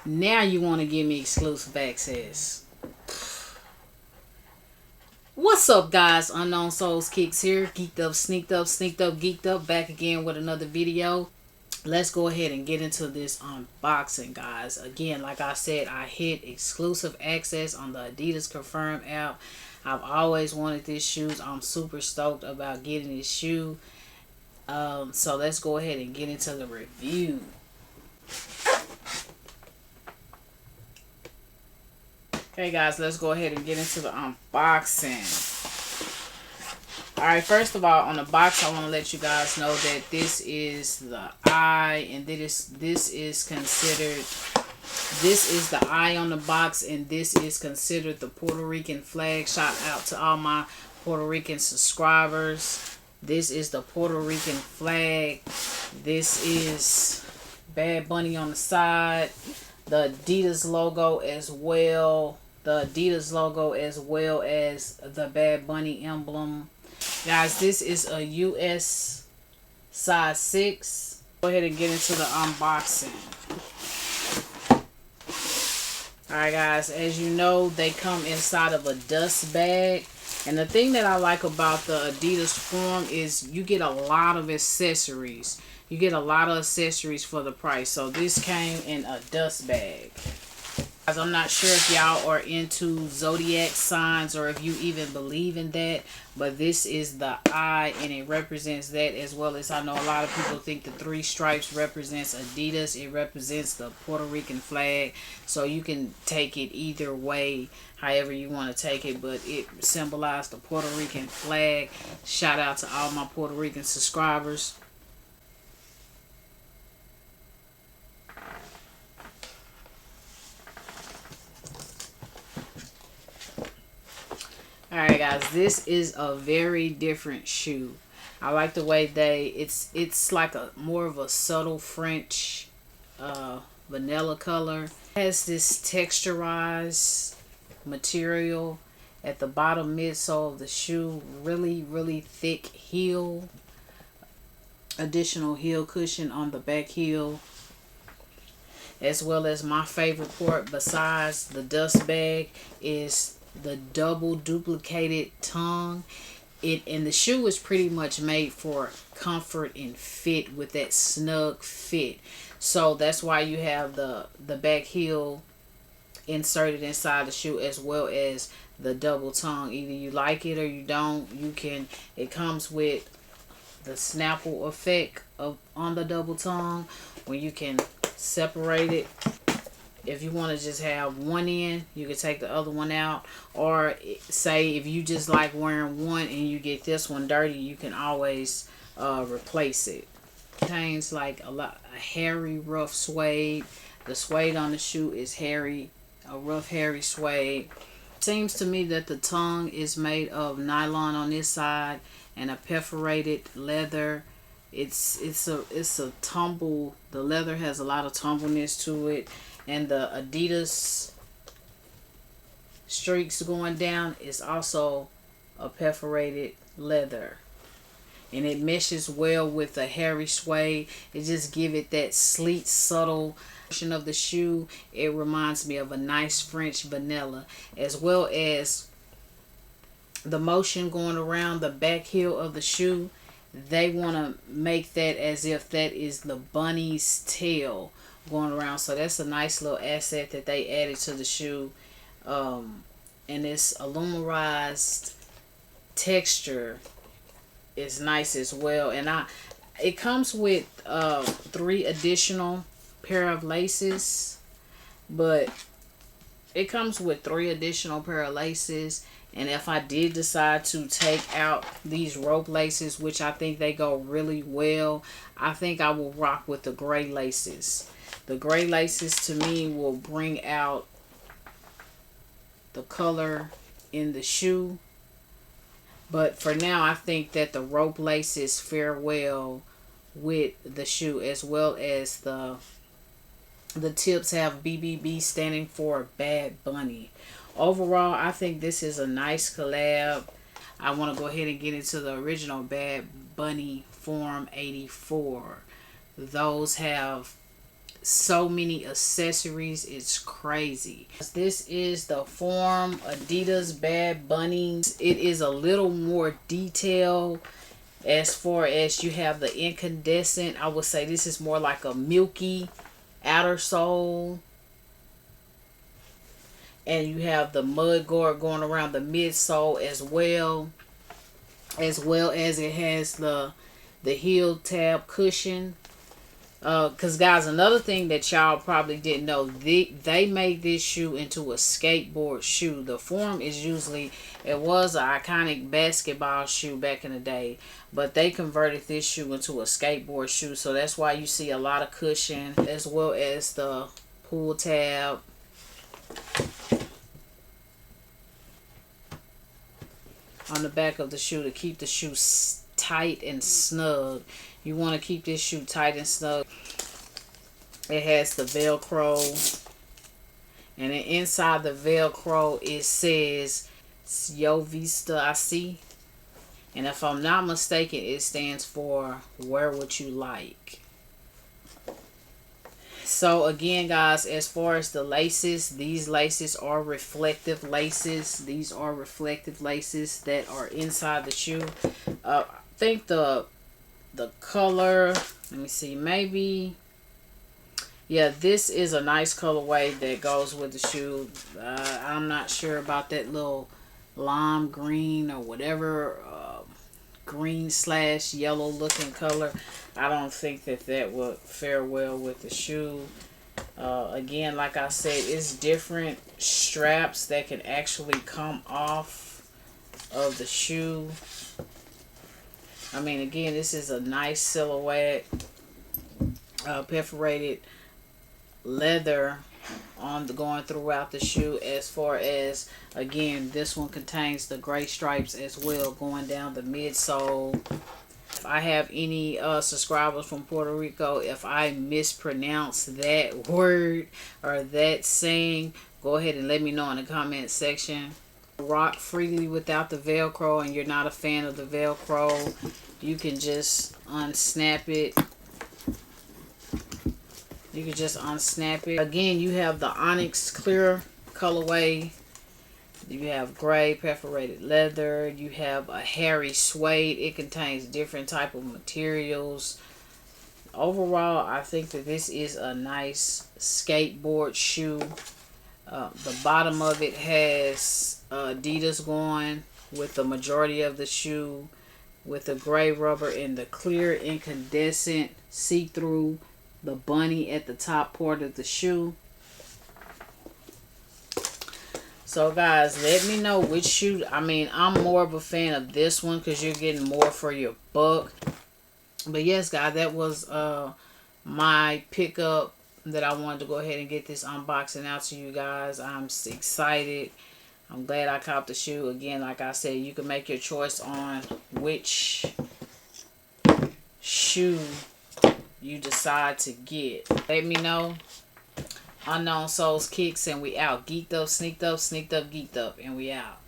Now you want to give me exclusive access. What's up, guys? Unknown Souls Kicks here. Geeked up, sneaked up, geeked up. Back again with another video. Let's go ahead and get into this unboxing, guys. Again, like I said, I hit exclusive access on the Adidas Confirm app. I've always wanted this shoes. I'm super stoked about getting this shoe. So let's go ahead and get into the review. Okay, guys, let's go ahead and get into the unboxing. Alright, first of all, on the box, I want to let you guys know that this is the eye, and this is considered, this is the eye on the box, and this is considered the Puerto Rican flag. Shout out to all my Puerto Rican subscribers. This is the Puerto Rican flag. This is Bad Bunny on the side. The Adidas logo as well. The Adidas logo as well as the Bad Bunny emblem. Guys, this is a US size 6. Go ahead and get into the unboxing. Alright, guys, as you know, they come inside of a dust bag. And the thing that I like about the Adidas form is you get a lot of accessories. You get a lot of accessories for the price. So this came in a dust bag. Guys, I'm not sure if y'all are into zodiac signs or if you even believe in that, but this is the eye and it represents that, as well as I know a lot of people think the 3 stripes represents Adidas. It represents the Puerto Rican flag, so you can take it either way, however you want to take it, but it symbolized the Puerto Rican flag. Shout out to all my Puerto Rican subscribers. Alright, guys, this is a very different shoe. I like the way it's like a more of a subtle French vanilla color. It has this texturized material at the bottom midsole of the shoe. Really thick heel. Additional heel cushion on the back heel. As well as my favorite part besides the dust bag is the double duplicated tongue. And the shoe is pretty much made for comfort and fit, with that snug fit. So that's why you have the back heel inserted inside the shoe, as well as the double tongue. Either you like it or you don't. It comes with the Snapple effect on the double tongue, where you can separate it. If you want to just have one in, you can take the other one out. Or say if you just like wearing one and you get this one dirty, you can always replace it. It contains like a hairy, rough suede. The suede on the shoe is hairy, a rough, hairy suede. Seems to me that the tongue is made of nylon on this side and a perforated leather. It's a tumble. The leather has a lot of tumbleness to it. And the Adidas streaks going down is also a perforated leather. And it meshes well with the hairy suede. It just gives it that sleek, subtle portion of the shoe. It reminds me of a nice French vanilla. As well as the motion going around the back heel of the shoe. They want to make that as if that is the bunny's tail going around. So that's a nice little asset that they added to the shoe. And this aluminized texture is nice as well. And it comes with 3 additional pair of laces. But it comes with 3 additional pair of laces. And if I did decide to take out these rope laces, which I think they go really well, I think I will rock with the gray laces. The gray laces to me will bring out the color in the shoe. But for now, I think that the rope laces fare well with the shoe, as well as the tips have BBB, standing for Bad Bunny. Overall, I think this is a nice collab. I want to go ahead and get into the original Bad Bunny Form 84. Those have so many accessories. It's crazy. This is the Form Adidas Bad Bunnies. It is a little more detailed as far as you have the incandescent. I would say this is more like a milky outer sole. And you have the mud guard going around the midsole as well. As well as it has the heel tab cushion. Because guys, another thing that y'all probably didn't know, they made this shoe into a skateboard shoe. The Form is usually, it was an iconic basketball shoe back in the day, but they converted this shoe into a skateboard shoe. So that's why you see a lot of cushion, as well as the pull tab. On the back of the shoe to keep the shoe tight and snug. You want to keep this shoe tight and snug. It has the Velcro. And then inside the Velcro it says Yo Vista I see. And if I'm not mistaken, it stands for Wear What You Like. So again, guys, as far as the laces, these laces are reflective laces. These are reflective laces that are inside the shoe. I think the color, let me see, maybe, yeah, this is a nice colorway that goes with the shoe. I'm not sure about that little lime green or whatever, green / yellow looking color. I don't think that would fare well with the shoe. Again, like I said, it's different straps that can actually come off of the shoe. I mean, again, this is a nice silhouette, perforated leather on the going throughout the shoe. As far as, again, this one contains the gray stripes as well going down the midsole. If I have any subscribers from Puerto Rico, if I mispronounce that word or that saying, go ahead and let me know in the comment section. Rock freely without the Velcro, and you're not a fan of the Velcro, you can just unsnap it. You can just unsnap it. Again, you have the Onyx Clear colorway. You have gray perforated leather. You have a hairy suede. It contains different type of materials. Overall, I think that this is a nice skateboard shoe. The bottom of it has Adidas going with the majority of the shoe, with the gray rubber and the clear incandescent see-through, the bunny at the top part of the shoe. So guys, let me know which shoe. I mean, I'm more of a fan of this one because you're getting more for your buck. But yes, guys, that was my pickup that I wanted to go ahead and get this unboxing out to you guys. I'm excited. I'm glad I copped the shoe. Again, like I said, you can make your choice on which shoe you decide to get. Let me know. Unknown Souls Kicks, and we out. Geeked up, sneaked up, geeked up, and we out.